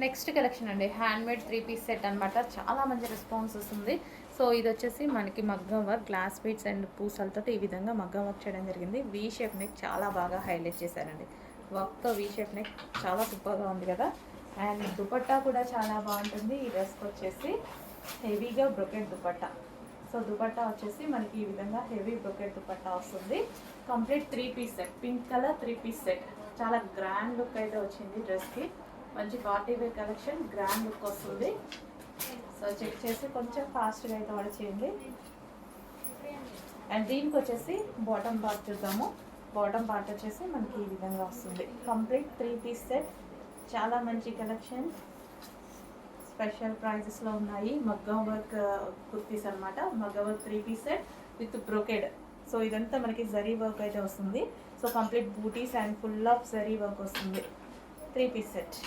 Next collection అండి, handmade 3 piece set అనమాట. చాలా మంచి రెస్పాన్స్ వస్తుంది. సో ఇది వచ్చేసి మనకి మగ్గం వర్క్, గ్లాస్ బీడ్స్ అండ్ పూసలతో ఈ విధంగా మగ్గం వర్క్ చేయడం జరిగింది. వీ షేప్ నెక్ చాలా బాగా హైలైట్ చేశారండి. వర్క్తో వీ షేప్ నెక్ చాలా సూపర్గా ఉంది కదా. అండ్ దుపట్టా కూడా చాలా బాగుంటుంది. ఈ డ్రెస్కి వచ్చేసి హెవీగా బ్రొకెట్ దుపట్టా. సో దుపట్టా వచ్చేసి మనకి ఈ విధంగా హెవీ బ్రొకెట్ దుపట్టా వస్తుంది. Complete 3 piece set, pink colour 3 piece set. చాలా గ్రాండ్ లుక్ అయితే వచ్చింది డ్రెస్కి. మంచి party wear collection, grand look వస్తుంది. సో చెక్ చేసి కొంచెం ఫాస్ట్గా అయితే ఆర్డర్ చేయండి. అండ్ దీనికి వచ్చేసి బాటమ్ పార్ట్ చూద్దాము. బాటమ్ పార్ట్ వచ్చేసి మనకి ఈ విధంగా వస్తుంది. కంప్లీట్ 3 పీస్ సెట్, చాలా మంచి కలెక్షన్. స్పెషల్ ప్రైజెస్లో ఉన్నాయి. మగ్గం వర్క్ కుర్తీస్ అనమాట. మగ్గం work 3 piece set with brocade. So ఇదంతా మనకి జరీ వర్క్ అయితే వస్తుంది. So complete butis and full of zari work వస్తుంది. 3 పీస్ సెట్.